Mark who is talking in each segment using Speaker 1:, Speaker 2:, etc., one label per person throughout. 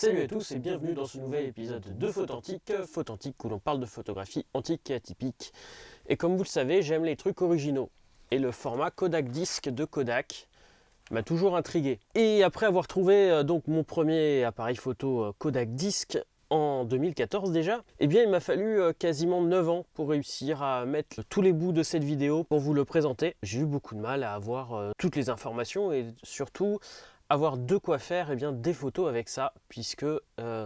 Speaker 1: Salut à tous et bienvenue dans ce nouvel épisode de Faute Antique où l'on parle de photographie antique et atypique. Et comme vous le savez, j'aime les trucs originaux. Et le format Kodak Disc de Kodak m'a toujours intrigué. Et après avoir trouvé donc mon premier appareil photo Kodak Disc en 2014 déjà, eh bien il m'a fallu quasiment 9 ans pour réussir à mettre tous les bouts de cette vidéo pour vous le présenter. J'ai eu beaucoup de mal à avoir toutes les informations et surtout avoir de quoi faire des photos avec ça, puisque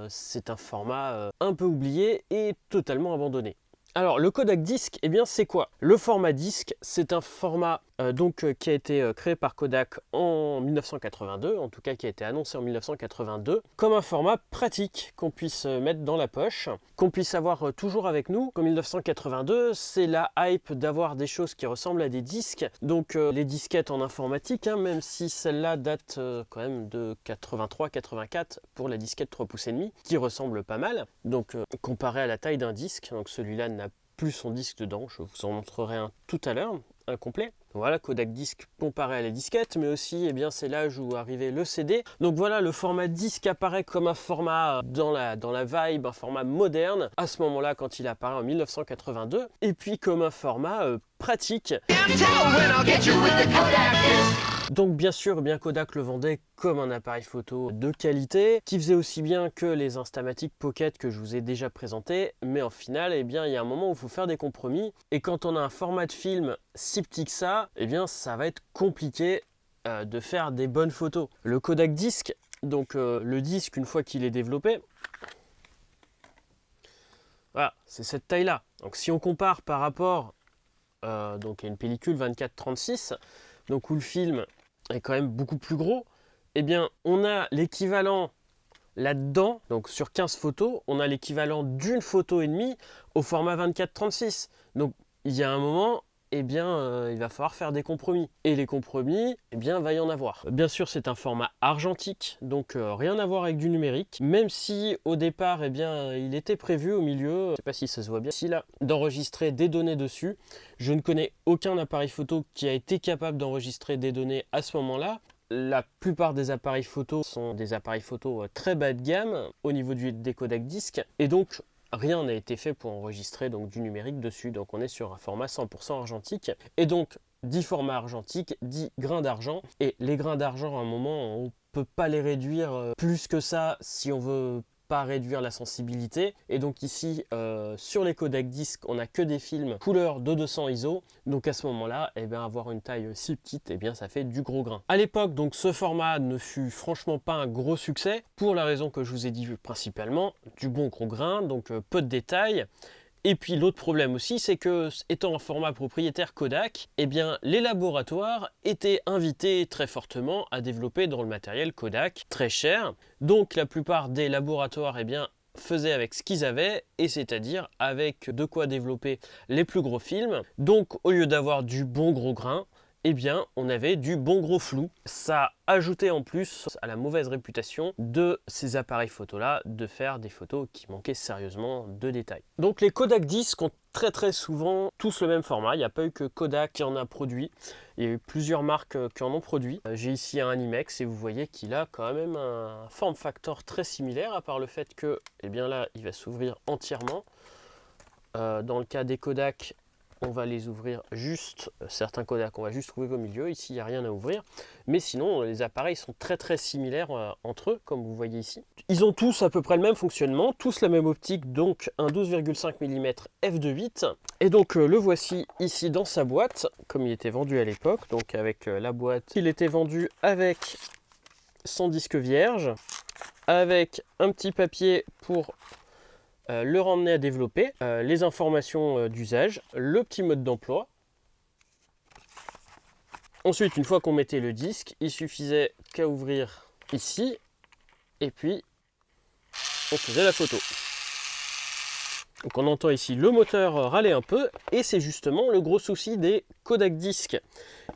Speaker 1: c'est un format un peu oublié et totalement abandonné. Alors le Kodak Disc, c'est quoi? Le format disque, c'est un format qui a été créé par Kodak en 1982, en tout cas qui a été annoncé en 1982, comme un format pratique qu'on puisse mettre dans la poche, qu'on puisse avoir toujours avec nous. En 1982, c'est la hype d'avoir des choses qui ressemblent à des disques, donc les disquettes en informatique, même si celle-là date quand même de 83-84 pour la disquette 3,5 pouces, qui ressemble pas mal, donc comparé à la taille d'un disque, donc celui-là n'a plus son disque dedans, je vous en montrerai un tout à l'heure, un complet. Voilà, Kodak Disc comparé à la disquette, mais aussi c'est l'âge où arrivait le CD. Donc voilà, le format disque apparaît comme un format dans la vibe, un format moderne, à ce moment-là quand il apparaît en 1982, et puis comme un format pratique. Donc bien sûr, Kodak le vendait comme un appareil photo de qualité, qui faisait aussi bien que les Instamatic Pocket que je vous ai déjà présenté, mais en final, il y a un moment où il faut faire des compromis, et quand on a un format de film si petit que ça, ça va être compliqué de faire des bonnes photos. Le Kodak Disc, donc le disque une fois qu'il est développé, voilà, c'est cette taille-là. Donc si on compare par rapport à une pellicule 24-36, donc où le film est quand même beaucoup plus gros, on a l'équivalent là-dedans, donc sur 15 photos, on a l'équivalent d'une photo et demie au format 24-36. Donc il y a un moment, il va falloir faire des compromis. Et les compromis, va y en avoir. Bien sûr, c'est un format argentique, donc rien à voir avec du numérique, même si au départ, il était prévu au milieu, je ne sais pas si ça se voit bien ici là, d'enregistrer des données dessus. Je ne connais aucun appareil photo qui a été capable d'enregistrer des données à ce moment-là. La plupart des appareils photo sont des appareils photo très bas de gamme au niveau des Kodak Disc, et donc rien n'a été fait pour enregistrer du numérique dessus. Donc on est sur un format 100% argentique, et donc dit format argentique, dit grains d'argent, et les grains d'argent à un moment on peut pas les réduire plus que ça si on veut pas réduire la sensibilité. Et donc ici sur les Kodak Disc on n'a que des films couleur de 200 ISO, donc à ce moment là avoir une taille si petite ça fait du gros grain. À l'époque donc ce format ne fut franchement pas un gros succès pour la raison que je vous ai dit, principalement du bon gros grain, donc peu de détails. Et puis l'autre problème aussi, c'est que, étant un format propriétaire Kodak, les laboratoires étaient invités très fortement à développer dans le matériel Kodak, très cher. Donc la plupart des laboratoires faisaient avec ce qu'ils avaient, et c'est-à-dire avec de quoi développer les plus gros films. Donc au lieu d'avoir du bon gros grain, on avait du bon gros flou. Ça ajoutait en plus à la mauvaise réputation de ces appareils photo là de faire des photos qui manquaient sérieusement de détails. Donc les Kodak Disc ont très souvent tous le même format. Il n'y a pas eu que Kodak qui en a produit. Il y a eu plusieurs marques qui en ont produit. J'ai ici un Animex et vous voyez qu'il a quand même un form factor très similaire, à part le fait que là il va s'ouvrir entièrement. Dans le cas des Kodak, on va les ouvrir juste, certains Kodak, on va juste trouver au milieu, ici il n'y a rien à ouvrir, mais sinon les appareils sont très similaires entre eux, comme vous voyez ici. Ils ont tous à peu près le même fonctionnement, tous la même optique, donc un 12,5 mm f2.8, et donc le voici ici dans sa boîte, comme il était vendu à l'époque, donc avec la boîte, il était vendu avec son disque vierge, avec un petit papier pour le ramener à développer, les informations d'usage, le petit mode d'emploi. Ensuite, une fois qu'on mettait le disque, il suffisait qu'à ouvrir ici, et puis on faisait la photo. Donc on entend ici le moteur râler un peu, et c'est justement le gros souci des Kodak Disc.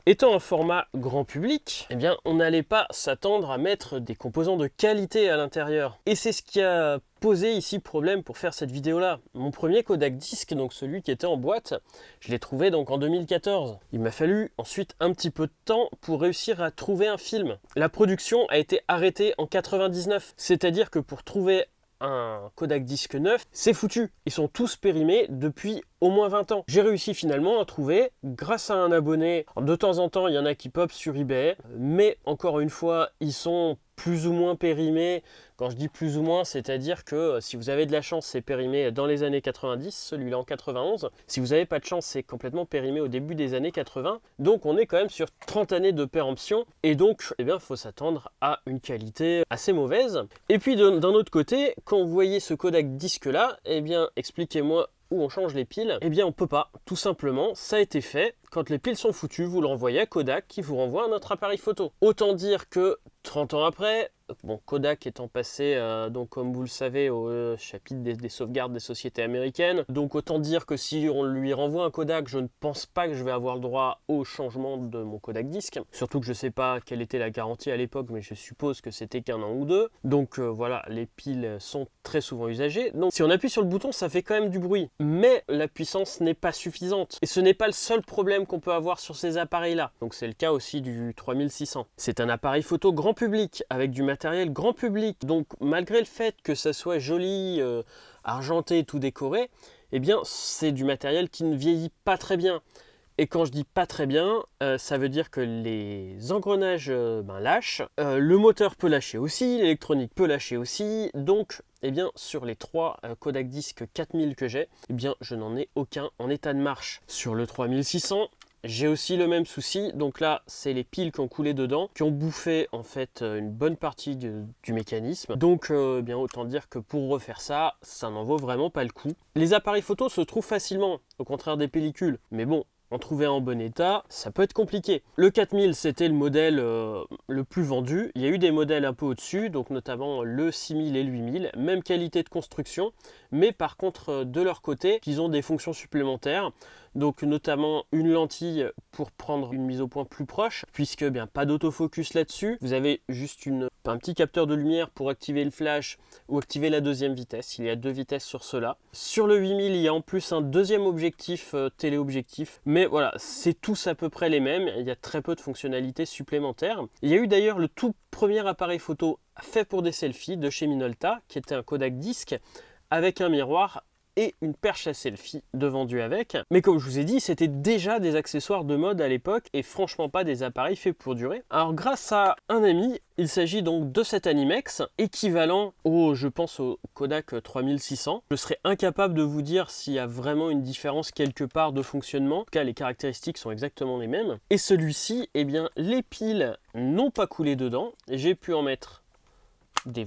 Speaker 1: Étant un format grand public, eh bien on n'allait pas s'attendre à mettre des composants de qualité à l'intérieur. Et c'est ce qui a posé ici problème pour faire cette vidéo là. Mon premier Kodak Disc, donc celui qui était en boîte, je l'ai trouvé donc en 2014. Il m'a fallu ensuite un petit peu de temps pour réussir à trouver un film. La production a été arrêtée en 99, c'est-à-dire que pour trouver un Kodak Disc neuf, c'est foutu. Ils sont tous périmés depuis au moins 20 ans. J'ai réussi finalement à trouver, grâce à un abonné, de temps en temps il y en a qui pop sur eBay, mais encore une fois, ils sont plus ou moins périmés. Quand je dis plus ou moins, c'est-à-dire que si vous avez de la chance, c'est périmé dans les années 90, celui-là en 91. Si vous n'avez pas de chance, c'est complètement périmé au début des années 80. Donc on est quand même sur 30 années de péremption, et donc eh bien, il faut s'attendre à une qualité assez mauvaise. Et puis d'un autre côté, quand vous voyez ce Kodak Disc-là, eh bien expliquez-moi où on change les piles. Eh bien on peut pas, tout simplement, ça a été fait. Quand les piles sont foutues, vous le renvoyez à Kodak qui vous renvoie un autre appareil photo. Autant dire que 30 ans après, bon, Kodak étant passé, donc comme vous le savez, au chapitre des sauvegardes des sociétés américaines, donc autant dire que si on lui renvoie un Kodak, je ne pense pas que je vais avoir le droit au changement de mon Kodak Disc. Surtout que je ne sais pas quelle était la garantie à l'époque, mais je suppose que c'était qu'un an ou deux. Donc voilà, les piles sont très souvent usagées. Donc si on appuie sur le bouton, ça fait quand même du bruit. Mais la puissance n'est pas suffisante. Et ce n'est pas le seul problème qu'on peut avoir sur ces appareils-là. Donc c'est le cas aussi du 3600. C'est un appareil photo grand public, avec du matériel grand public. Donc malgré le fait que ça soit joli, argenté, tout décoré, eh bien c'est du matériel qui ne vieillit pas très bien. Et quand je dis pas très bien, ça veut dire que les engrenages lâchent, le moteur peut lâcher aussi, l'électronique peut lâcher aussi. Donc eh bien, sur les 3 Kodak Disc 4000 que j'ai, eh bien, je n'en ai aucun en état de marche. Sur le 3600, j'ai aussi le même souci. Donc là, c'est les piles qui ont coulé dedans, qui ont bouffé en fait une bonne partie du mécanisme. Donc eh bien, autant dire que pour refaire ça, ça n'en vaut vraiment pas le coup. Les appareils photo se trouvent facilement, au contraire des pellicules. Mais bon, en trouver un en bon état, ça peut être compliqué. Le 4000, c'était le modèle le plus vendu. Il y a eu des modèles un peu au-dessus, donc notamment le 6000 et le 8000, même qualité de construction, mais par contre, de leur côté, ils ont des fonctions supplémentaires. Donc notamment une lentille pour prendre une mise au point plus proche, puisque bien pas d'autofocus là-dessus. Vous avez juste un petit capteur de lumière pour activer le flash ou activer la deuxième vitesse. Il y a 2 vitesses sur cela. Sur le 8000, il y a en plus un deuxième objectif, téléobjectif. Mais voilà, c'est tous à peu près les mêmes. Il y a très peu de fonctionnalités supplémentaires. Il y a eu d'ailleurs le tout premier appareil photo fait pour des selfies de chez Minolta, qui était un Kodak Disc avec un miroir et une perche à selfie de vendu avec. Mais comme je vous ai dit, c'était déjà des accessoires de mode à l'époque et franchement pas des appareils faits pour durer. Alors grâce à un ami, il s'agit donc de cet Animex, équivalent je pense au Kodak 3600. Je serais incapable de vous dire s'il y a vraiment une différence quelque part de fonctionnement. En tout cas, les caractéristiques sont exactement les mêmes. Et celui-ci, eh bien, les piles n'ont pas coulé dedans. J'ai pu en mettre des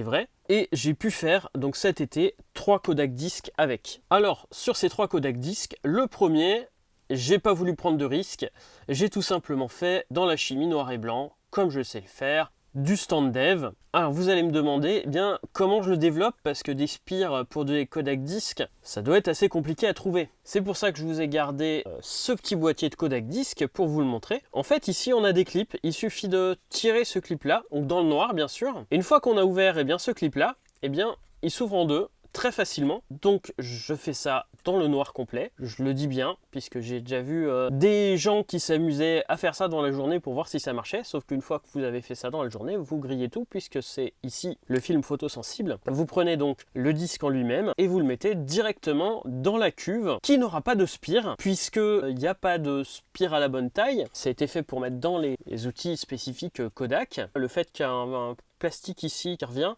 Speaker 1: vrais, et j'ai pu faire donc cet été 3 Kodak Disc avec. Alors sur ces 3 Kodak Disc, le premier, j'ai pas voulu prendre de risque, j'ai tout simplement fait dans la chimie noir et blanc, comme je sais le faire, du stand dev. Alors vous allez me demander bien comment je le développe, parce que des spires pour des Kodak Disc, ça doit être assez compliqué à trouver. C'est pour ça que je vous ai gardé ce petit boîtier de Kodak Disc pour vous le montrer. En fait ici on a des clips, il suffit de tirer ce clip là, donc dans le noir bien sûr. Et une fois qu'on a ouvert ce clip là, il s'ouvre en deux très facilement. Donc je fais ça dans le noir complet, je le dis bien, puisque j'ai déjà vu des gens qui s'amusaient à faire ça dans la journée pour voir si ça marchait, sauf qu'une fois que vous avez fait ça dans la journée, vous grillez tout, puisque c'est ici le film photosensible. Vous prenez donc le disque en lui-même et vous le mettez directement dans la cuve, qui n'aura pas de spire, puisque il n'y a pas de spire à la bonne taille. Ça a été fait pour mettre dans les outils spécifiques Kodak. Le fait qu'il y a un plastique ici qui revient,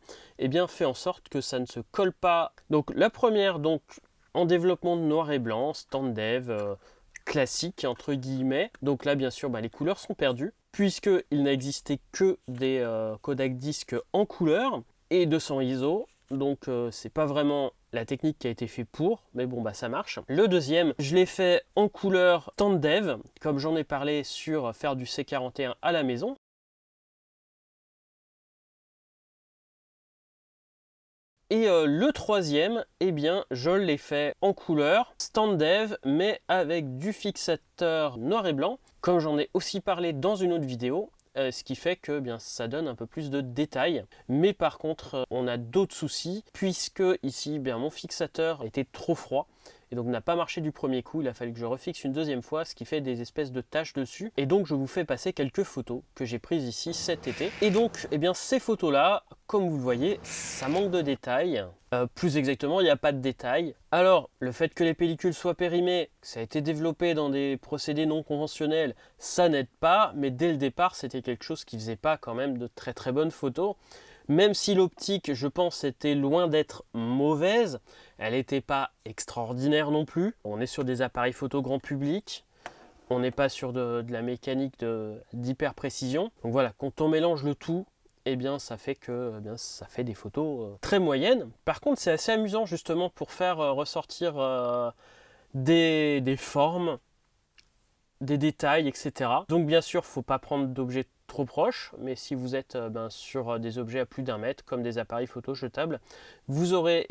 Speaker 1: fait en sorte que ça ne se colle pas. Donc la première, en développement de noir et blanc, stand dev, classique entre guillemets. Donc là bien sûr les couleurs sont perdues, puisqu'il n'existait que des Kodak Disc en couleur et 200 ISO. Donc c'est pas vraiment la technique qui a été fait pour, mais bon ça marche. Le deuxième, je l'ai fait en couleur stand dev, comme j'en ai parlé sur faire du C41 à la maison. Et le troisième, eh bien, je l'ai fait en couleur, stand dev, mais avec du fixateur noir et blanc, comme j'en ai aussi parlé dans une autre vidéo. Ce qui fait que bien, ça donne un peu plus de détails. Mais par contre, on a d'autres soucis, puisque ici, bien, mon fixateur était trop froid. Et donc n'a pas marché du premier coup, il a fallu que je refixe une deuxième fois, ce qui fait des espèces de taches dessus. Et donc je vous fais passer quelques photos que j'ai prises ici cet été. Et donc, eh bien, ces photos-là, comme vous le voyez, ça manque de détails. Plus exactement, il n'y a pas de détails. Alors, le fait que les pellicules soient périmées, que ça a été développé dans des procédés non conventionnels, ça n'aide pas, mais dès le départ, c'était quelque chose qui faisait pas quand même de très très bonnes photos. Même si l'optique, je pense, était loin d'être mauvaise, elle n'était pas extraordinaire non plus. On est sur des appareils photo grand public, on n'est pas sur de la mécanique d'hyper précision. Donc voilà, quand on mélange le tout, eh bien ça fait que ça fait des photos très moyennes. Par contre, c'est assez amusant justement pour faire ressortir des formes, des détails, etc. Donc bien sûr, il ne faut pas prendre d'objets trop proches, mais si vous êtes sur des objets à plus d'1 mètre, comme des appareils photo jetables, vous aurez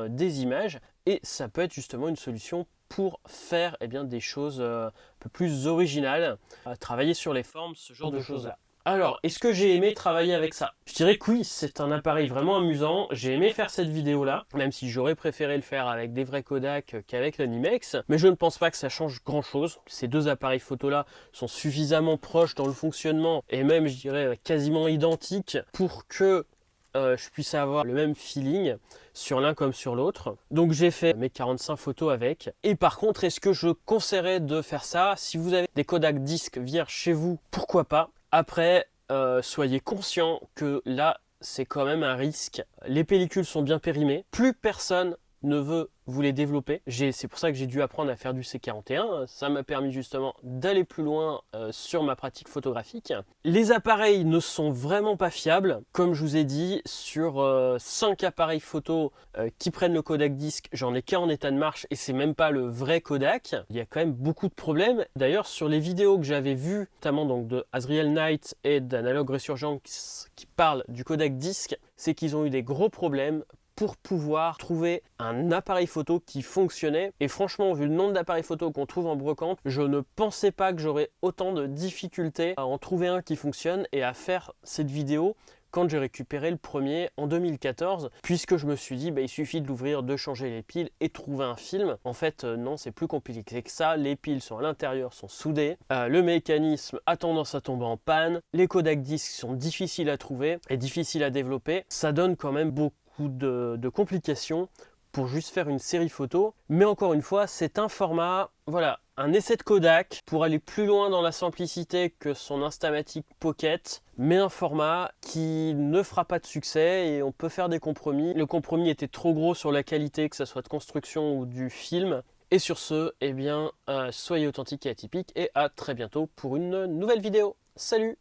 Speaker 1: des images, et ça peut être justement une solution pour faire des choses un peu plus originales, travailler sur les formes, ce genre de choses-là. Alors, est-ce que j'ai aimé travailler avec ça? Je dirais que oui, c'est un appareil vraiment amusant. J'ai aimé faire cette vidéo-là, même si j'aurais préféré le faire avec des vrais Kodak qu'avec l'Animex. Mais je ne pense pas que ça change grand-chose. Ces deux appareils photo-là sont suffisamment proches dans le fonctionnement, et même, je dirais, quasiment identiques, pour que je puisse avoir le même feeling sur l'un comme sur l'autre. Donc j'ai fait mes 45 photos avec. Et par contre, est-ce que je conseillerais de faire ça? Si vous avez des Kodak disques vierges chez vous, pourquoi pas? Après, soyez conscient que là, c'est quand même un risque. Les pellicules sont bien périmées. Plus personne ne veut vous les développer. C'est pour ça que j'ai dû apprendre à faire du C41. Ça m'a permis justement d'aller plus loin sur ma pratique photographique. Les appareils ne sont vraiment pas fiables. Comme je vous ai dit, sur 5 appareils photo qui prennent le Kodak disque, j'en ai qu'un en état de marche, et c'est même pas le vrai Kodak. Il y a quand même beaucoup de problèmes. D'ailleurs, sur les vidéos que j'avais vues, notamment donc de Azriel Knight et d'Analog Resurgence qui parlent du Kodak disque, c'est qu'ils ont eu des gros problèmes pour pouvoir trouver un appareil photo qui fonctionnait. Et franchement, vu le nombre d'appareils photo qu'on trouve en brocante, je ne pensais pas que j'aurais autant de difficultés à en trouver un qui fonctionne et à faire cette vidéo quand j'ai récupéré le premier en 2014, puisque je me suis dit, il suffit de l'ouvrir, de changer les piles et trouver un film. En fait, non, c'est plus compliqué que ça. Les piles sont à l'intérieur, sont soudées. Le mécanisme a tendance à tomber en panne. Les Kodak disques sont difficiles à trouver et difficiles à développer. Ça donne quand même beaucoup de complications pour juste faire une série photo. Mais encore une fois, c'est un format, voilà, un essai de Kodak pour aller plus loin dans la simplicité que son Instamatic Pocket, mais un format qui ne fera pas de succès et on peut faire des compromis. Le compromis était trop gros sur la qualité, que ce soit de construction ou du film. Et sur ce, soyez authentiques et atypiques, et à très bientôt pour une nouvelle vidéo. Salut!